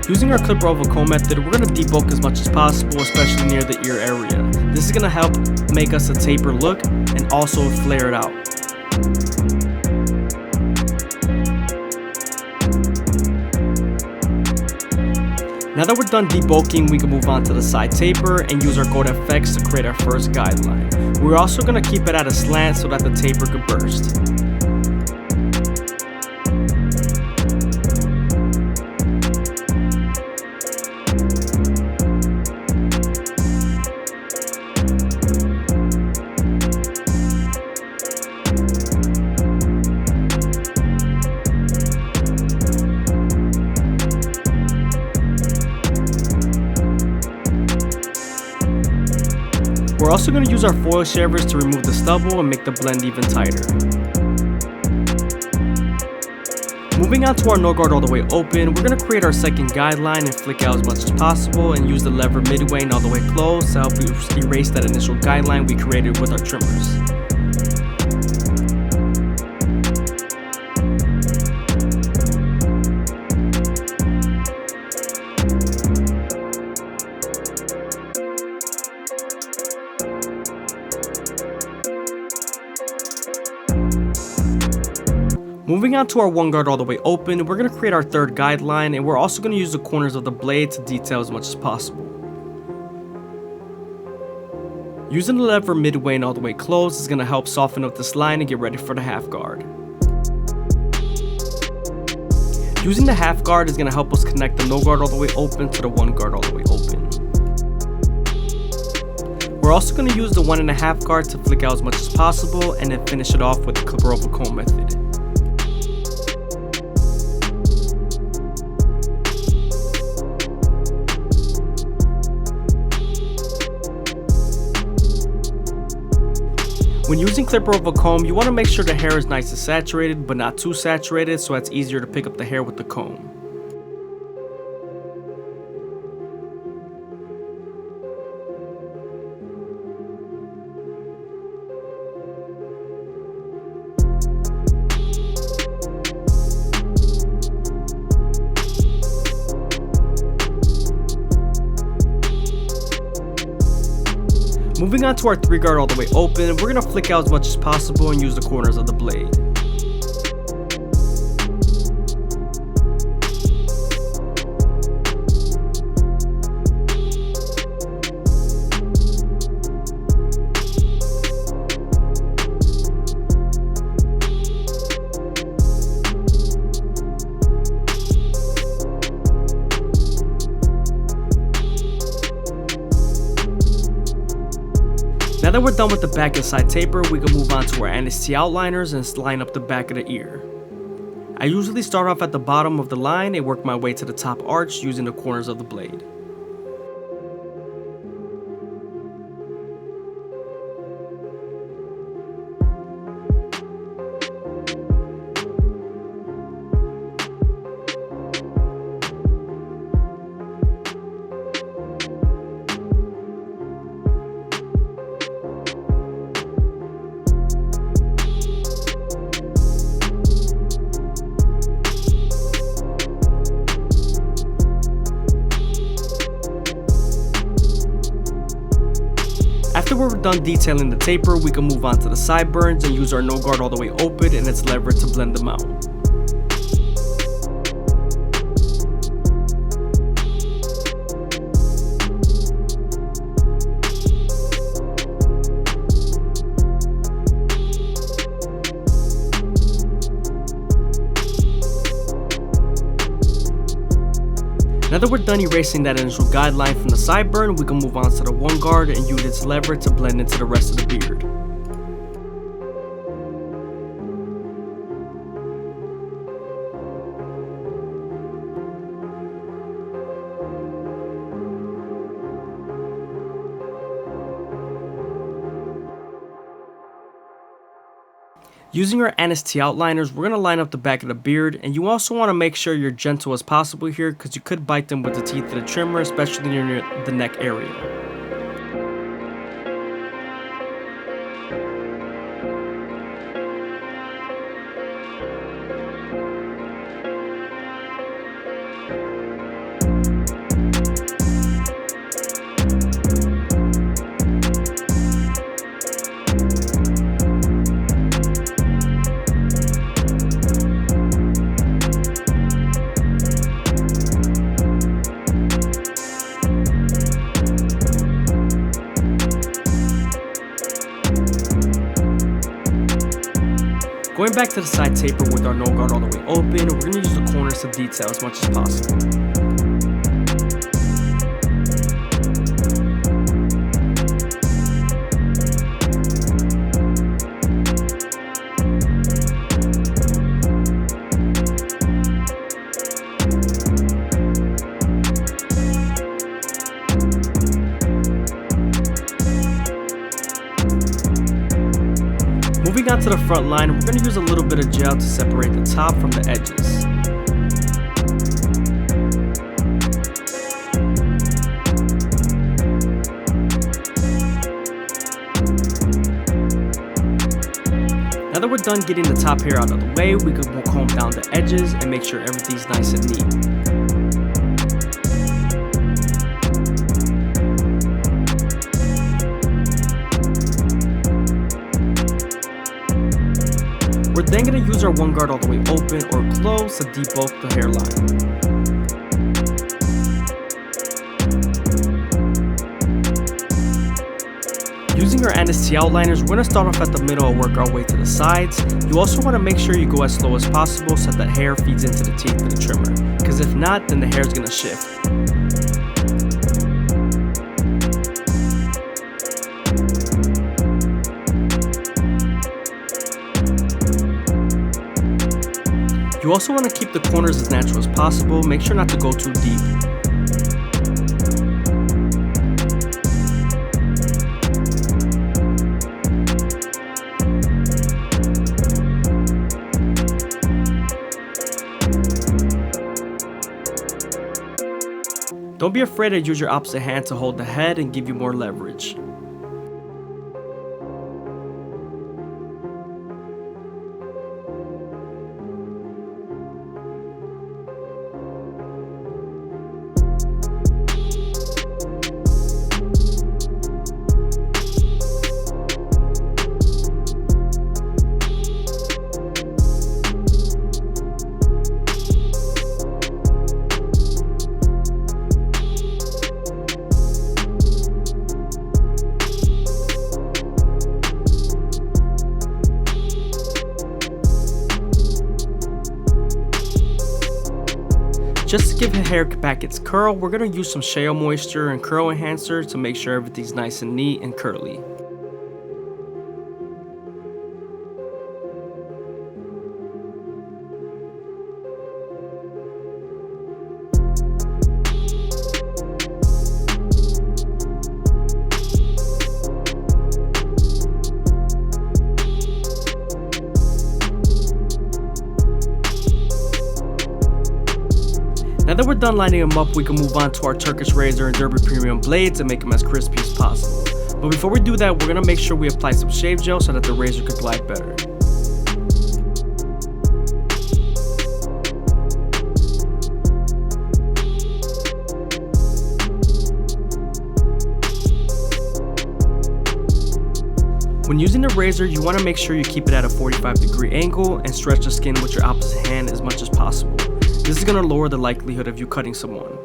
Using our clipper over comb method, we're going to debulk as much as possible, especially near the ear area. This is going to help make us a taper look and also flare it out. Now that we're done debulking, we can move on to the side taper and use our gold FX to create our first guideline. We're also going to keep it at a slant so that the taper can burst. We're also going to use our foil shavers to remove the stubble and make the blend even tighter. Moving on to our no guard all the way open, we're going to create our second guideline and flick out as much as possible and use the lever midway and all the way closed to help erase that initial guideline we created with our trimmers. Moving on to our one guard all the way open, we're going to create our third guideline and we're also going to use the corners of the blade to detail as much as possible. Using the lever midway and all the way closed is going to help soften up this line and get ready for the half guard. Using the half guard is going to help us connect the no guard all the way open to the one guard all the way open. We're also going to use the 1.5 guard to flick out as much as possible and then finish it off with the clipper over comb method. When using clipper over comb, you want to make sure the hair is nice and saturated, but not too saturated, so it's easier to pick up the hair with the comb. Moving on to our 3 guard all the way open, we're going to flick out as much as possible and use the corners of the blade. Now that we're done with the back and side taper, we can move on to our NST outliners and line up the back of the ear. I usually start off at the bottom of the line and work my way to the top arch using the corners of the blade. After we're done detailing the taper, we can move on to the sideburns and use our no guard all the way open and its lever to blend them out. Now that we're done erasing that initial guideline from the sideburn, we can move on to the one guard and use its lever to blend into the rest of the beard. Using our NST outliners, we're going to line up the back of the beard, and you also want to make sure you're gentle as possible here because you could bite them with the teeth of the trimmer, especially near the neck area. Going back to the side taper with our no guard all the way open, we're going to use the corners to detail as much as possible. Moving on to the front line, we're going to use a little bit of gel to separate the top from the edges. Now that we're done getting the top hair out of the way, we can comb down the edges and make sure everything's nice and neat. We're then going to use our one guard all the way open or closed to debulk the hairline. Using our anti outliners, we're going to start off at the middle and work our way to the sides. You also want to make sure you go as slow as possible so that the hair feeds into the teeth of the trimmer, because if not, then the hair is going to shift. You also want to keep the corners as natural as possible. Make sure not to go too deep. Don't be afraid to use your opposite hand to hold the head and give you more leverage. Just to give the hair back its curl, we're going to use some shea moisture and curl enhancer to make sure everything's nice and neat and curly. Now that we're done lining them up, we can move on to our Turkish razor and Derby Premium blades and make them as crispy as possible. But before we do that, we're going to make sure we apply some shave gel so that the razor can glide better. When using the razor, you want to make sure you keep it at a 45-degree angle and stretch the skin with your opposite hand as much as possible. This is going to lower the likelihood of you cutting someone.